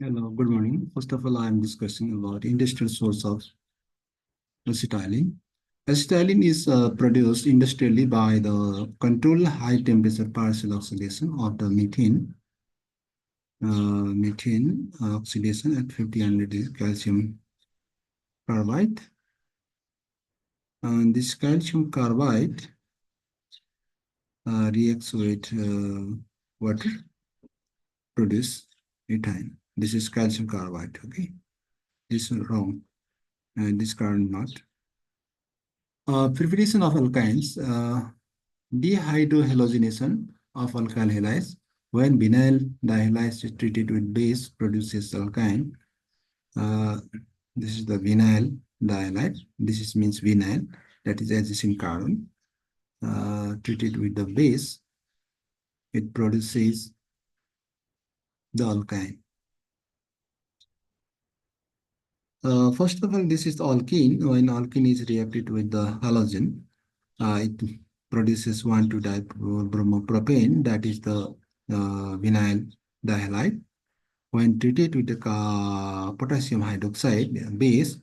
Hello, good morning. First of all, I am discussing about industrial source of acetylene. Acetylene is produced industrially by the controlled high temperature partial oxidation of the methane oxidation at 50 degrees calcium carbide. And this calcium carbide reacts with water, produce ethane. This is calcium carbide. Okay, this is wrong, and this current not. Preparation of alkynes, dehydrohalogenation of alkyl halides. When vinyl dihalide is treated with base, produces alkyne. Uh, this is the vinyl dihalide. This is means vinyl, that is adjacent carbon. Treated with the base, it produces the alkyne. First of all, this is the alkene. When alkene is reacted with the halogen, it produces 1,2-dibromopropane, that is the vinyl dihalide. When treated with the potassium hydroxide base,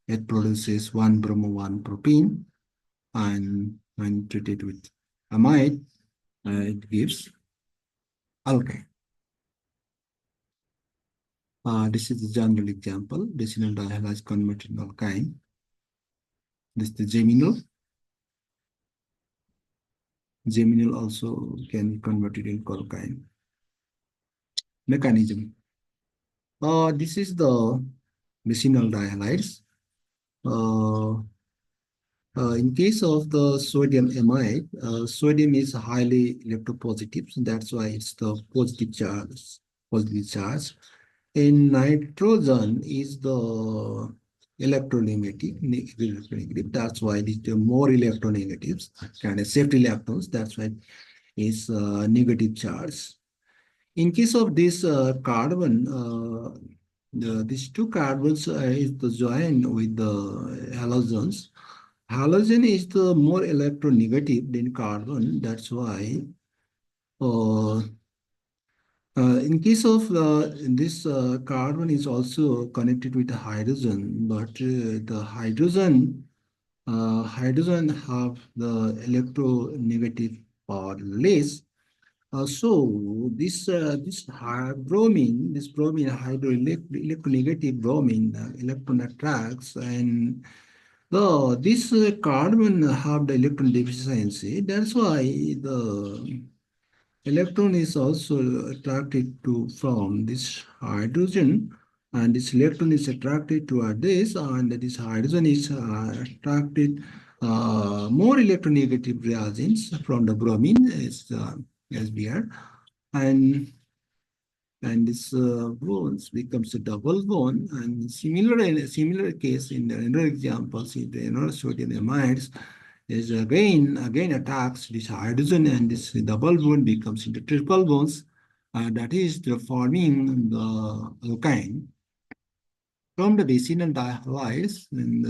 it produces 1-bromo-1-propene, and when treated with amide, it gives alkyne. This is the general example. Decyl dihalide is converted to alkyne. This is the geminal. Geminal also can be converted into alkyne. Mechanism. This is the decyl dihalides. In case of the sodium amide, sodium is highly electropositive, so that's why it's the positive charge. Positive charge. In nitrogen is the electronegative. That's why it's the more electronegatives, kind of safety electrons. That's why it's negative charge. In case of this carbon, these two carbons is the join with the halogens. Halogen is the more electronegative than carbon. That's why uh, in case of this carbon is also connected with the hydrogen, but the hydrogen have the electronegative power less. So this bromine electronegative bromine electron attracts, and this carbon have the electron deficiency. That's why the electron is also attracted to from this hydrogen, and this electron is attracted to this, and this hydrogen is attracted more electronegative reagents from the bromine as we are, and this bonds becomes a double bond. And similar case in the another example, see the another sodium amides is again attacks this hydrogen, and this double bond becomes into triple bonds. That is the forming the alkyne from the decyl dihalides. And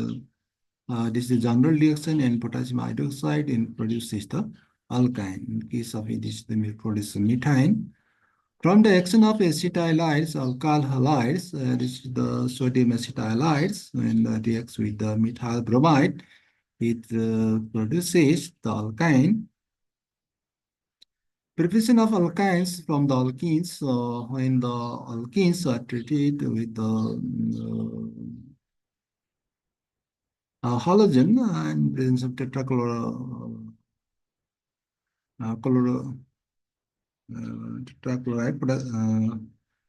this is the general reaction, and potassium hydroxide and produces the alkyne. In case of it, this the produce methane. From the action of acetylides, alkyl halides, this is the sodium acetylides, and reacts with the methyl bromide, it produces the alkyne. Preparation of alkynes from the alkenes, when the alkenes are treated with the halogen and presence of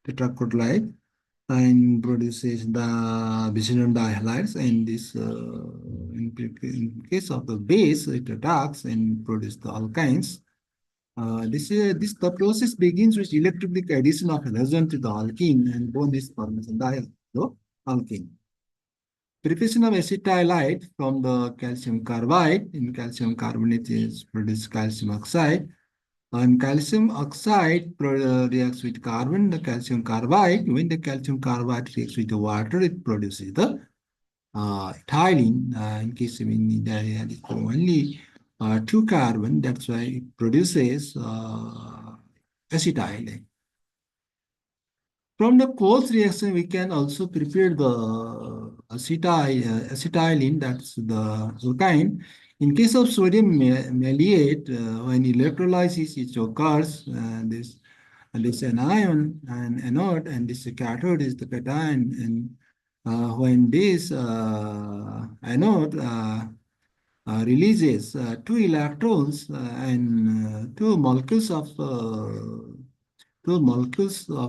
tetrachloride, and produces the vicinal dihalides, and this in case of the base, it attacks and produces the alkynes. The process begins with electrolytic addition of halogen to the alkene, and bond is formation alkene. Preparation of acetylide from the calcium carbide. In calcium carbonate is produced calcium oxide. And calcium oxide reacts with carbon, the calcium carbide. When the calcium carbide reacts with the water, it produces the ethylene. In case there is only two carbon, that's why it produces acetylene. From the Coles reaction, we can also prepare the acetylene, that's the alkyne. In case of sodium maleate, when electrolysis it occurs, this anion and anode, and this cathode is the cation. And when this anode releases two electrons and two molecules of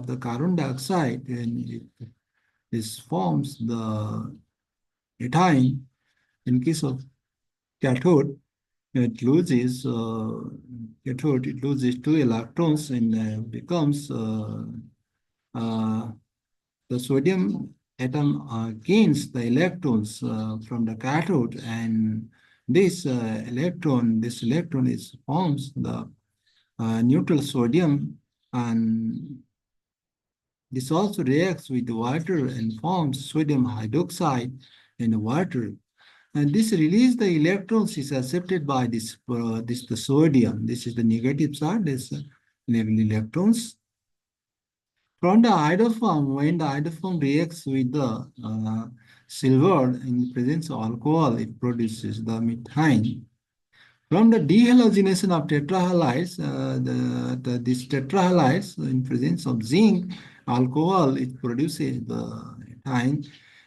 the carbon dioxide, and this forms the ethyne. In case of cathode, it loses it loses two electrons and becomes uh, the sodium atom gains the electrons from the cathode, and this electron is forms the neutral sodium, and this also reacts with water and forms sodium hydroxide and water. And this release the electrons is accepted by this the sodium. This is the negative side. This electrons from the hydroform. When the hydroform reacts with the silver in the presence of alcohol, it produces the methane. From the dehalogenation of tetrahalides, these tetrahalides in presence of zinc alcohol, it produces the ethyne.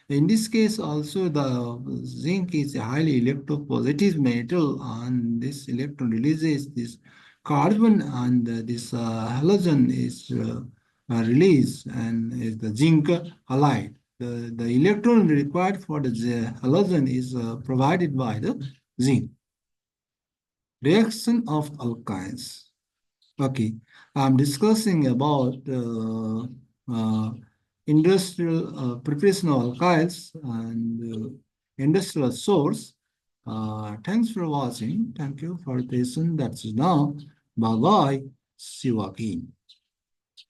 In this case, also the zinc is a highly electropositive metal, and this electron releases this carbon, and this halogen is released, and is the zinc halide. The electron required for the halogen is provided by the zinc. Reaction of alkynes. Okay, I'm discussing about industrial preparation of alkyls and industrial source. Thanks for watching. Thank you for the patient. That's now. Bye bye. See you again.